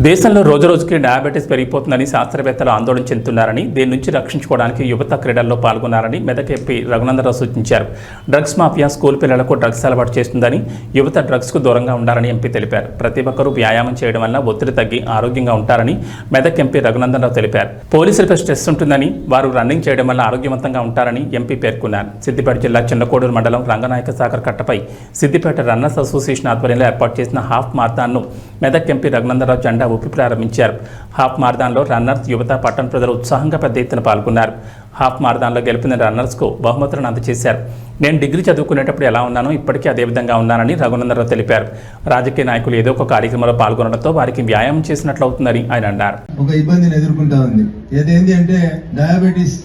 దేశంలో రోజురోజుకి డయాబెటీస్ పెరిగిపోతుందని శాస్త్రవేత్తలు ఆందోళన చెందుతున్నారని, దీని నుంచి రక్షించుకోవడానికి యువత క్రీడల్లో పాల్గొనాలని మెదక్ ఎంపీ రఘునందనరావు సూచించారు. డ్రగ్స్ మాఫియా స్కూల్ పిల్లలకు డ్రగ్స్ అలవాటు చేస్తుందని, యువత డ్రగ్స్కు దూరంగా ఉండాలని ఎంపీ తెలిపారు. ప్రతి ఒక్కరూ వ్యాయామం చేయడం వల్ల ఒత్తిడి తగ్గి ఆరోగ్యంగా ఉంటారని మెదక్ ఎంపీ రఘునందనరావు తెలిపారు. పోలీసులపై స్ట్రెస్ ఉంటుందని, వారు రన్నింగ్ చేయడం వల్ల ఆరోగ్యవంతంగా ఉంటారని ఎంపీ పేర్కొన్నారు. సిద్దిపేట జిల్లా చిన్నకోడూరు మండలం రంగనాయక సాగర్ కట్టపై సిద్దిపేట రన్నర్స్ అసోసియేషన్ ఆధ్వర్యంలో ఏర్పాటు చేసిన హాఫ్ మారథాన్ను మెదక్ ఎంపీ రఘునందనరావు జెండా ఊపి ప్రారంభించారు. హాఫ్ మారథాన్లో రన్నర్స్, యువత, పట్టణ ప్రజలు ఉత్సాహంగా పెద్ద ఎత్తున పాల్గొన్నారు. హాఫ్ మారథాన్లో గెలిపిన రన్నర్స్కు బహుమతులను అందజేశారు. నేను డిగ్రీ చదువుకునేటప్పుడు ఎలా ఉన్నానో ఇప్పటికీ అదే విధంగా ఉన్నానని రఘునందనరావు తెలిపారు. రాజకీయ నాయకులు ఏదో ఒక కార్యక్రమంలో పాల్గొనడంతో వారికి వ్యాయామం చేసినట్లు అవుతుందని ఆయన అన్నారు. ఒక ఇబ్బందిని ఎదుర్కొంటా ఉంది. ఏదేంటి అంటే డయాబెటీస్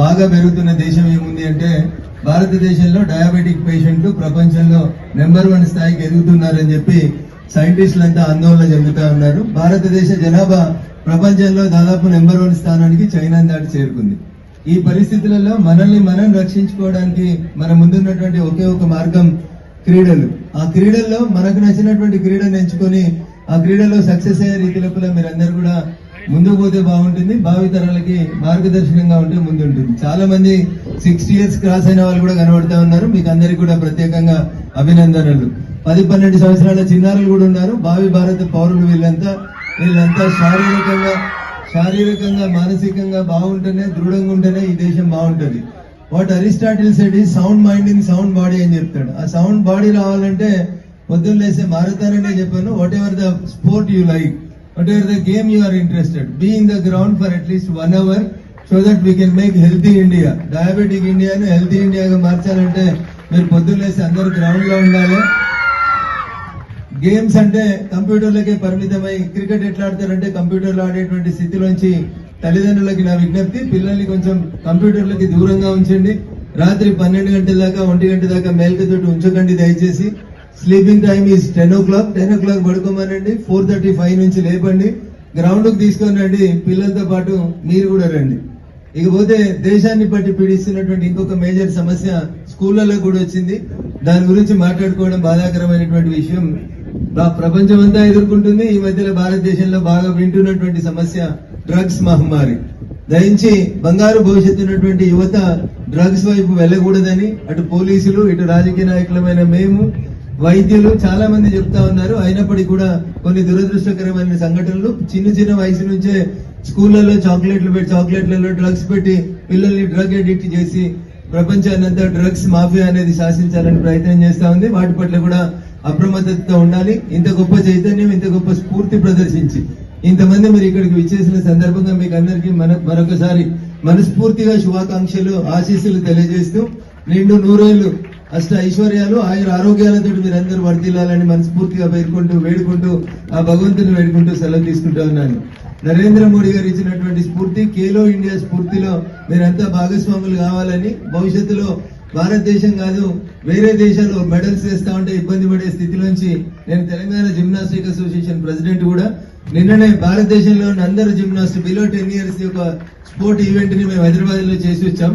బాగా పెరుగుతున్న దేశం ఏముంది అంటే భారతదేశంలో డయాబెటిక్ పేషెంట్లు ప్రపంచంలో నెంబర్ 1 స్థాయికి ఎదుగుతున్నారని చెప్పి సైంటిస్టులంతా ఆందోళన చెందుతా ఉన్నారు. భారతదేశ జనాభా ప్రపంచంలో దాదాపు నెంబర్ 1 స్థానానికి చైనా దాటి చేరుకుంది. ఈ పరిస్థితులలో మనల్ని మనం రక్షించుకోవడానికి మన ముందున్నటువంటి ఒకే ఒక మార్గం క్రీడలు. ఆ క్రీడల్లో మనకు నచ్చినటువంటి క్రీడను ఎంచుకొని ఆ క్రీడలో సక్సెస్ అయ్యే రీతి లోపల మీరందరూ కూడా ముందుకు పోతే బాగుంటుంది. భావితరాలకి మార్గదర్శనంగా ఉంటే ముందుంటుంది. చాలా మంది 60 years క్రాస్ అయిన వాళ్ళు కూడా కనబడతా ఉన్నారు. మీకు అందరికీ కూడా ప్రత్యేకంగా అభినందనలు. 10-12 సంవత్సరాల చిన్నారులు కూడా ఉన్నారు. భావి భారత పౌరులు వీళ్ళంతా శారీరకంగా మానసికంగా బాగుంటేనే, దృఢంగా ఉంటేనే ఈ దేశం బాగుంటుంది. వాట్ అరిస్టాటిల్ సెడ్ ఈ sound mind in sound body అని చెప్తాడు. ఆ సౌండ్ బాడీ రావాలంటే పొద్దున్న లేసే మారథాన్ అనే చెప్పాను. What ever the sport you like, whatever the game you are interested, be in the ground for at least 1 hour so that we can make healthy India. Diabetic India ను healthy India గా మార్చాలంటే మీరు పొద్దున్నేసి అందరూ ground లో ఉండాలి. Games అంటే కంప్యూటర్లకే పరిమితమై cricket ఎట్లా ఆడతారంటే కంప్యూటర్లో ఆడేటువంటి స్థితిలోంచి తల్లిదండ్రులకి నా విజ్ఞప్తి, పిల్లల్ని కొంచెం కంప్యూటర్లకి దూరంగా ఉంచండి. రాత్రి 12 గంటల దాకా 1 గంట దాకా మేల్కతోటి ఉంచకండి దయచేసి. Sleeping time is 10 o'clock. 10 o'clock పడుకోమనండి. 4:35 నుంచి లేపండి. గ్రౌండ్ కు తీసుకొని రండి. పిల్లలతో పాటు మీరు కూడా రండి. ఇకపోతే దేశాన్ని బట్టి పీడిస్తున్నటువంటి ఇంకొక మేజర్ సమస్య స్కూళ్లలో కూడా వచ్చింది. దాని గురించి మాట్లాడుకోవడం బాధాకరమైనటువంటి విషయం. ప్రపంచం అంతా ఎదుర్కొంటుంది. ఈ మధ్యలో భారతదేశంలో బాగా వింటున్నటువంటి సమస్య డ్రగ్స్ మహమ్మారి. దయించి బంగారు భవిష్యత్తు ఉన్నటువంటి యువత డ్రగ్స్ వైపు వెళ్ళకూడదని అటు పోలీసులు, ఇటు రాజకీయ నాయకులమైన మేము, వైద్యులు చాలా మంది చెప్తా ఉన్నారు. అయినప్పటికీ కూడా కొన్ని దురదృష్టకరమైన సంఘటనలు చిన్న వయసు నుంచే స్కూళ్లలో చాక్లెట్లలో డ్రగ్స్ పెట్టి పిల్లల్ని డ్రగ్ అడిక్ట్ చేసి ప్రపంచాన్నంతా డ్రగ్స్ మాఫియా అనేది శాసించాలని ప్రయత్నం చేస్తా ఉంది. వాటి పట్ల కూడా అప్రమత్తతో ఉండాలి. ఇంత గొప్ప చైతన్యం, ఇంత గొప్ప స్ఫూర్తి ప్రదర్శించి ఇంతమంది మీరు ఇక్కడికి విచ్చేసిన సందర్భంగా మీకు అందరికీ మరొకసారి మనస్ఫూర్తిగా శుభాకాంక్షలు, ఆశీస్సులు తెలియజేస్తూ నిండు 100 ఏళ్లు అష్ట ఐశ్వర్యాలు, ఆరోగ్యాలతో మీరందరూ వర్ధిల్లాలని మనస్ఫూర్తిగా వేడుకుంటూ ఆ భగవంతుని వేడుకుంటూ సెలవు తీసుకుంటూ ఉన్నాను. నరేంద్ర మోడీ గారు ఇచ్చినటువంటి స్ఫూర్తి, ఖేలో ఇండియా స్ఫూర్తిలో మీరంతా భాగస్వాములు కావాలని, భవిష్యత్తులో భారతదేశం కాదు వేరే దేశాలు మెడల్స్ చేస్తా ఉంటే ఇబ్బంది పడే స్థితిలోంచి నేను తెలంగాణ జిమ్నాస్టిక్ అసోసియేషన్ ప్రెసిడెంట్ కూడా నిన్ననే భారతదేశంలో అందరు జిమ్నాస్ట్ బిలో 10 years యొక్క స్పోర్ట్ ఈవెంట్ ని మేము హైదరాబాద్ లో చేసి వచ్చాం.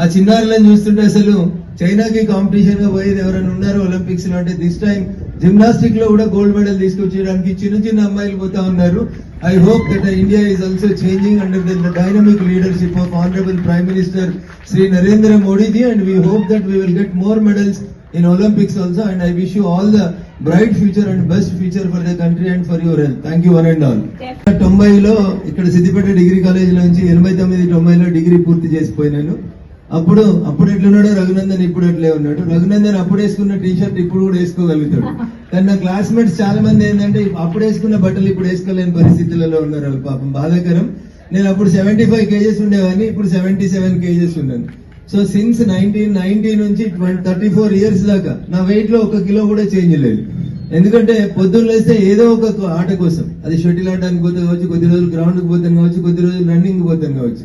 ఆ చిన్నారులను చూస్తుంటే అసలు చైనాకి కాంపిటీషన్ గా పోయేది ఎవరైనా ఉన్నారు ఒలింపిక్స్ లో అంటే దిస్ టైం జిమ్నాస్టిక్ లో కూడా గోల్డ్ మెడల్ తీసుకొచ్చేయడానికి చిన్న అమ్మాయిలు పోతా ఉన్నారు. I hope that India is also changing under the dynamic leadership of honourable prime minister Shri Narendra మోడీజీ, and we hope that we will get more medals in Olympics also, and I wish you all the bright future and best future for the country and for your health. Thank you one and all. 90లో ఇక్కడ Siddipet degree college నుంచి 89-90లో degree పూర్తి చేసిపోయినాను. అప్పుడు ఎట్లున్నాడో రఘునందన్ ఇప్పుడు ఎట్లే ఉన్నాడు. రఘునందన్ అప్పుడు వేసుకున్న T shirt ఇప్పుడు కూడా వేసుకోగలుగుతాడు. కానీ నా క్లాస్మేట్స్ చాలా మంది ఏంటంటే అప్పుడు వేసుకున్న బట్టలు ఇప్పుడు వేసుకోలేని పరిస్థితులలో ఉన్నారు. వాళ్ళు పాపం బాధాకరం. నేను అప్పుడు 75 kgs ఉండేవాడిని, ఇప్పుడు 77 kgs ఉన్నాను. సో సిన్స్ 1990 నుంచి 34 years దాకా నా వెయిట్ లో 1 కిలో కూడా చేంజ్ లేదు. ఎందుకంటే పొద్దున్న లేస్తే ఏదో ఒక ఆట కోసం, అది షటిల్ ఆడడానికి పోతే కావచ్చు, కొద్ది రోజులు గ్రౌండ్ కు పోతాను కావచ్చు, కొద్ది రోజులు రన్నింగ్ పోతాను కావచ్చు.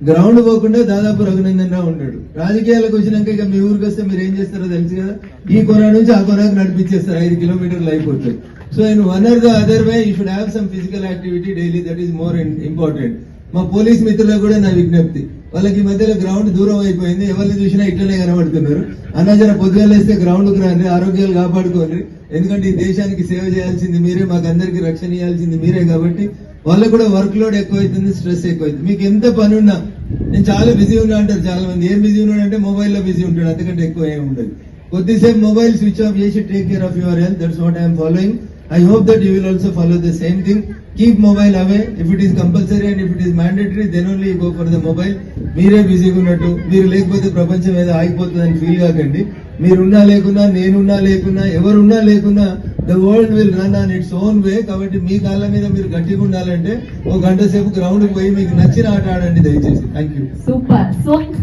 గ్రౌండ్ పోకుండా దాదాపు రఘునందన్ రావు ఉన్నాడు. రాజకీయాలకు వచ్చినాక ఇక మీ ఊరికి వస్తే మీరు ఏం చేస్తారో తెలుసు కదా, ఈ కొన నుంచి ఆ కొనకు నడిపించేస్తారు. 5 kilometers అయిపోతుంది. So in one or the other way you should have some physical activity daily. That is more important. మా పోలీస్ మిత్రులకు కూడా నా విజ్ఞప్తి, వాళ్ళకి ఈ మధ్యలో గ్రౌండ్ దూరం అయిపోయింది, ఎవరిని చూసినా ఇట్లనే కనబడుతున్నారు. అన్న జర పొద్దుగా లేస్తే గ్రౌండ్ కు రండి, ఆరోగ్యాలు కాపాడుకోండి. ఎందుకంటే ఈ దేశానికి సేవ చేయాల్సింది మీరే, మాకందరికి రక్షణ ఇవ్వాల్సింది మీరే. కాబట్టి వాళ్ళకు కూడా వర్క్ లోడ్ ఎక్కువైతుంది, స్ట్రెస్ ఎక్కువైతుంది. మీకు ఎంత పని ఉన్నా, నేను చాలా బిజీ ఉన్నా అంటారు చాలా మంది. ఏం బిజీ ఉన్నాడు అంటే మొబైల్లో బిజీ ఉంటాడు, అంతకంటే ఎక్కువ ఏమి ఉండదు. కొద్దిసేపు మొబైల్ స్విచ్ ఆఫ్ చేసి take care of your health. That's what I'm following. I hope that you will also follow the same thing. Keep mobile away. If it is compulsory and if it is mandatory, then only you go for the mobile. మీరే బిజీగా ఉన్నట్టు, మీరు లేకపోతే ప్రపంచం ఏదో ఆగిపోతుందని feel కాకండి. మీరున్నా లేకున్నా, నేనున్నా లేకున్నా, ఎవరున్నా లేకున్నా, the world will run on its own way. కాబట్టి మీ కాళ్ళ మీద మీరు గట్టిగా ఉండాలంటే ఒక గంట సేపు గ్రౌండ్ కి పోయి మీకు నచ్చిన ఆట ఆడండి దయచేసి. Thank you. Super. So inspiring.